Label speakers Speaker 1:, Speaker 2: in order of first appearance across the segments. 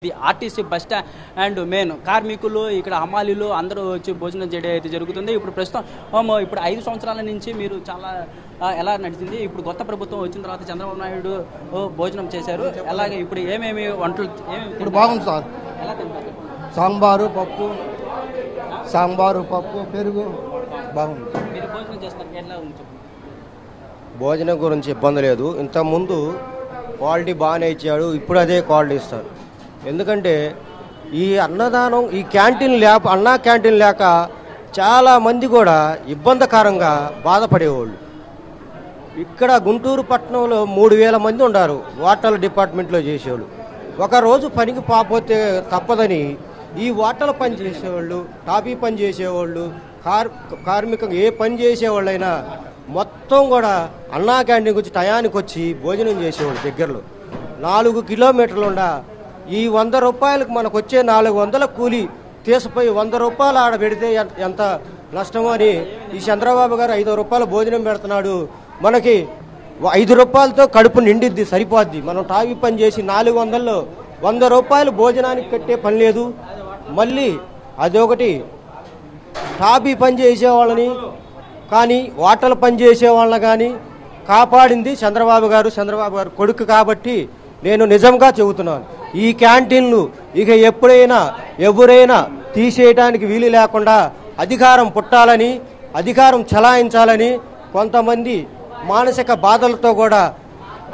Speaker 1: ఇది RTC bus stand main కార్మికులు ఇక్కడ హమాలీలు అందరూ వచ్చి భోజనం చేయడం అయితే జరుగుతుంది. ఇప్పుడు ప్రస్తుతం ఇప్పుడు 5 సంవత్సరాల నుంచి మీరు చాలా ఎలా నడిచింది. ఇప్పుడు కొత్త ప్రభుత్వం వచ్చిన తర్వాత చంద్రబాబు నాయుడు భోజనం చేశారు. అలాగే ఇప్పుడు ఏమేమి వంటలు
Speaker 2: ఇప్పుడు బాగుంది సార్.
Speaker 1: ఎలా తింటారు?
Speaker 2: సాంబారు పప్పు పెరుగు బాగుంది.
Speaker 1: మీరు భోజనం చేస్తారు ఎట్లా ఉంది?
Speaker 3: భోజనం గురించి ఇబ్బంది లేదు. ఇంతకుముందు క్వాలిటీ బాగానే ఇచ్చాడు, ఇప్పుడు అదే క్వాలిటీ ఇస్తారు. ఎందుకంటే ఈ అన్నదానం ఈ అన్నా క్యాంటీన్ లేక చాలామంది కూడా ఇబ్బందికరంగా బాధపడేవాళ్ళు. ఇక్కడ గుంటూరు పట్టణంలో 3000 మంది ఉన్నారు హోటల్ డిపార్ట్మెంట్లో చేసేవాళ్ళు. ఒకరోజు పనికి పోతే తప్పదని ఈ హోటల్ పని చేసేవాళ్ళు, టాపీ పని చేసేవాళ్ళు, కార్మికంగా ఏ పని చేసేవాళ్ళైనా మొత్తం కూడా అన్నా క్యాంటీన్ వచ్చి టయానికి వచ్చి భోజనం చేసేవాళ్ళు. దగ్గరలో 4 కిలోమీటర్లు ఉండ ఈ 100 రూపాయలకు మనకు వచ్చే 400 కూలి తీసిపోయి 100 రూపాయలు ఆడ పెడితే ఎంత నష్టమో అని ఈ చంద్రబాబు గారు 5 రూపాయలు భోజనం పెడుతున్నాడు. మనకి 5 రూపాయలతో కడుపు నిండిద్ది, సరిపోద్ది. మనం టాపీ పని చేసి 400లో 100 రూపాయలు భోజనానికి పెట్టే పని లేదు. మళ్ళీ అదొకటి టాపీ పని చేసేవాళ్ళని కానీ హోటల్ పని చేసేవాళ్ళని కానీ కాపాడింది చంద్రబాబు గారు కొడుకు. కాబట్టి నేను నిజంగా చెబుతున్నాను, ఈ క్యాంటీన్లు ఇక ఎవరైనా తీసేయడానికి వీలు లేకుండా అధికారం పుట్టాలని, అధికారం చలాయించాలని కొంతమంది మానసిక బాధలతో కూడా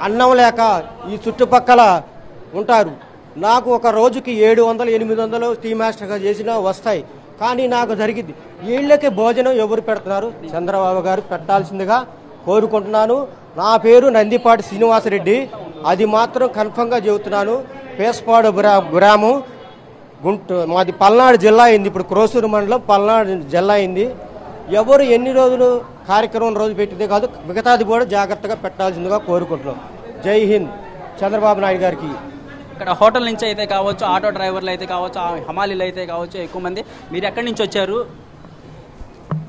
Speaker 3: అన్నం లేక ఈ చుట్టుపక్కల ఉంటారు. నాకు ఒక రోజుకి 700-800 టీ మాస్టర్గా చేసినా వస్తాయి. కానీ నాకు జరిగింది వీళ్ళకి భోజనం ఎవరు పెడుతున్నారు? చంద్రబాబు గారు పెట్టాల్సిందిగా కోరుకుంటున్నాను. నా పేరు నందిపాటి శ్రీనివాసరెడ్డి. అది మాత్రం కన్ఫర్మ్గా చెబుతున్నాను. పేస్పాడు గ్రామం మాది పల్నాడు జిల్లా అయింది. ఇప్పుడు క్రోసూరు మండలం పల్నాడు జిల్లా అయింది. ఎవరు ఎన్ని రోజులు కార్యక్రమం రోజు పెట్టిందే కాదు, మిగతాది కూడా జాగ్రత్తగా పెట్టాల్సిందిగా కోరుకుంటున్నాం. జై హింద్. చంద్రబాబు నాయుడు గారికి.
Speaker 1: ఇక్కడ హోటల్ నుంచి అయితే కావచ్చు, ఆటో డ్రైవర్లు అయితే కావచ్చు, హమాలీలు అయితే కావచ్చు, ఎక్కువ మంది. మీరు ఎక్కడి నుంచి వచ్చారు?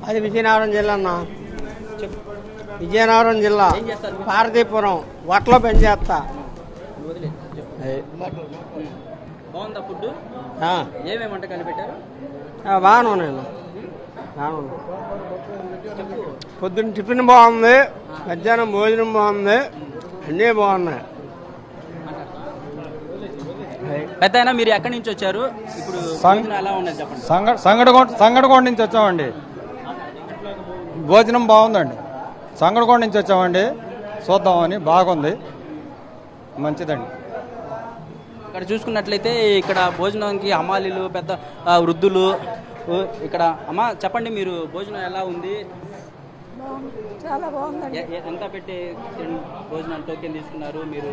Speaker 4: అది విజయనగరం జిల్లా అన్న. విజయనగరం జిల్లా పార్వతీపురం వట్లో పనిచేస్తా.
Speaker 1: బాగుందా ఫుడ్? ఏమేమి వంటకాలు పెట్టారు?
Speaker 4: బాగానే ఉన్నాయి. పొద్దున్న టిఫిన్ బాగుంది, మధ్యాహ్నం భోజనం బాగుంది, అన్నీ బాగున్నాయి.
Speaker 1: పెద్ద మీరు ఎక్కడి నుంచి వచ్చారు? ఇప్పుడు ఎలా ఉన్నది చెప్పండి.
Speaker 5: సంగడగొండ నుంచి వచ్చామండి. భోజనం బాగుందండి. సంగడగొండ నుంచి వచ్చామండి, చూద్దామని. బాగుంది, మంచిదండి.
Speaker 1: ఇక్కడ చూసుకున్నట్లయితే ఇక్కడ భోజనానికి హమాలీలు, పెద్ద వృద్ధులు ఇక్కడ. అమ్మ చెప్పండి, మీరు భోజనం ఎలా ఉంది?
Speaker 6: చాలా బాగుందండి.
Speaker 1: ఎంత పెట్టి భోజనం టోకెన్ తీసుకున్నారు మీరు?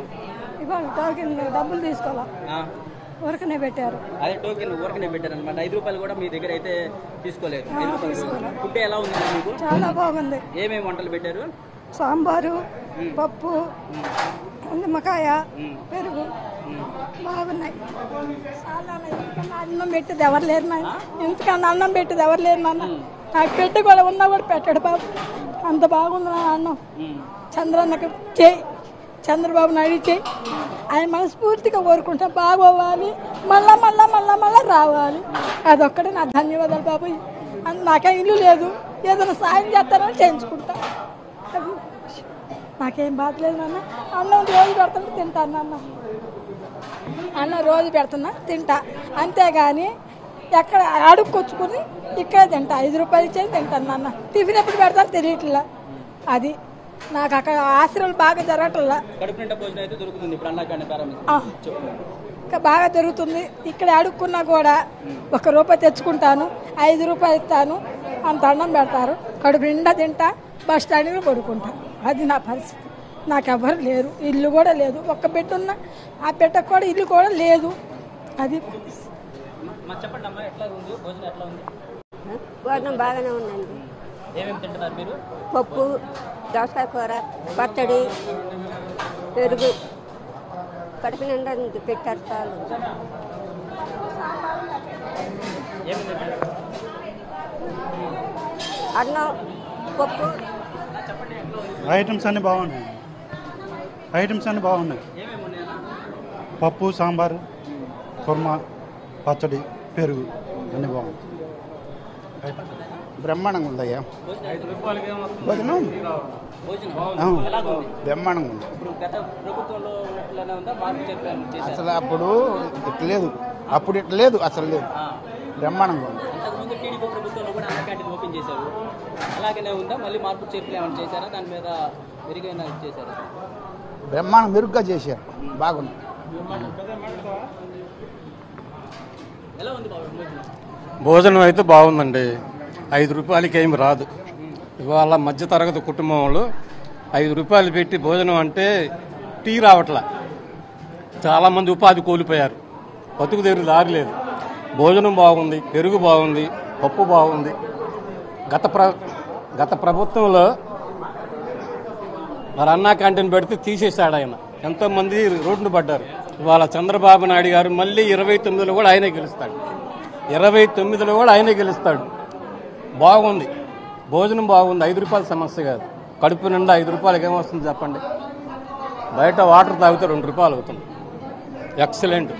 Speaker 6: ఇవాళ టోకెన్ డబ్బులు తీసుకోవాలా, ఊరకనే పెట్టారు.
Speaker 1: అదే టోకెన్ ఊరకనే పెట్టారు అనమాట. 5 రూపాయలు కూడా మీ దగ్గర అయితే తీసుకోలేదు. ఫుడ్ ఎలా ఉంది మీకు?
Speaker 6: చాలా బాగుంది.
Speaker 1: ఏమేమి వంటలు పెట్టారు?
Speaker 6: సాంబారు, పప్పు, నిమ్మకాయ, పెరుగు బాగున్నాయి. అన్నం పెట్టేది ఎవరు లేరు నాన్న. ఇంతకన్నా అన్నం పెట్టేది ఎవరు లేరు నాన్న. నాకు పెట్టి కూడా ఉన్నా కూడా పెట్టాడు బాబు. అంత బాగుంది నా అన్నం. చంద్రన్నకి చేయి, చంద్రబాబు నాయుడు చేయి. ఆయన మనస్ఫూర్తిగా కోరుకుంటా బాగోవాలి, మళ్ళా రావాలి. అదొక్కడే నా ధన్యవాదాలు బాబు. నాకే ఇల్లు లేదు, ఏదైనా సాయం చేస్తారని చేయించుకుంటా. నాకేం బాధ లేదు నాన్న. అన్నం రోజు పెడుతుంటే తింటాను నాన్న. అన్నం రోజు పెడుతున్నా తింటా, అంతేగాని ఎక్కడ అడుక్కొచ్చుకుని ఇక్కడే తింటా. 5 రూపాయలు ఇచ్చేది తింటాను నాన్న. టిఫిన్ ఎప్పుడు పెడతాను తెలియట్లా. అది నాకు అక్కడ ఆశ్రయాలు బాగా జరగట్లా. బాగా జరుగుతుంది. ఇక్కడ అడుక్కున్నా కూడా 1 రూపాయి తెచ్చుకుంటాను, 5 రూపాయలు ఇస్తాను, అంత అన్నం పెడతారు. కడుపు నిండా తింటా, బస్ స్టాండ్లో పడుకుంటాను. అది నా పరిస్థితి. నాకెవ్వరు లేరు, ఇల్లు కూడా లేదు. ఒక్క పెట్టున్నా, ఆ పెట్టకు కూడా ఇల్లు కూడా లేదు. అది
Speaker 7: భోజనం బాగానే ఉందండి.
Speaker 1: ఏమేమి తింటున్నారు మీరు?
Speaker 7: పప్పు, దోసకాయ కూర, పచ్చడి, పెరుగు, కడుపు నిండా పెట్టారు చాలు. అన్నం, పప్పు,
Speaker 2: ఐటమ్స్ అన్నీ బాగున్నాయి. పప్పు, సాంబారు, కుర్మా పచ్చడి పెరుగు అన్నీ బాగుంది.
Speaker 4: బ్రహ్మాండంగా ఉందయ్యా భోజనం బ్రహ్మాండంగా ఉంది. అసలు అప్పుడు ఇట్లా లేదు, అప్పుడు ఇట్లా లేదు, అసలు లేదు. బ్రహ్మాండంగా ఉంది.
Speaker 1: టీడీపీ ప్రభుత్వంలో కూడా అన్న క్యాంటీన్ ఓపెన్ చేశారు, అలాగనే ఉందా? మళ్ళీ మార్పు చేర్పులు ఏమైనా చేశారా? దాని మీద మెరుగైనా చేశారా?
Speaker 4: బ్రహ్మాండం మెరుగ్గా చేశారు, బాగుంది.
Speaker 1: ఎలా ఉంది బాబు
Speaker 5: భోజనం అయితే బాగుందండి. 5 రూపాయలకి ఏమి రాదు. ఇవాళ మధ్యతరగతి కుటుంబం వాళ్ళు 5 రూపాయలు పెట్టి భోజనం అంటే టీ రావట్లా. చాలామంది ఉపాధి కోల్పోయారు, బతుకు తెరు దారి లేదు. భోజనం బాగుంది, పెరుగు బాగుంది, పప్పు బాగుంది. గత ప్రభుత్వంలో మరి అన్నా క్యాంటీన్ పెడితే తీసేశాడు ఆయన, ఎంతోమంది రోడ్డును పడ్డారు. ఇవాళ చంద్రబాబు నాయుడు గారు మళ్ళీ 29లో కూడా ఆయనే గెలుస్తాడు, 29లో కూడా ఆయనే గెలుస్తాడు. బాగుంది, భోజనం బాగుంది. 5 రూపాయల సమస్య కాదు. కడుపు నిండా 5 రూపాయలకి ఏమొస్తుంది చెప్పండి? బయట వాటర్ తాగితే 2 రూపాయలు అవుతుంది. ఎక్సలెంట్.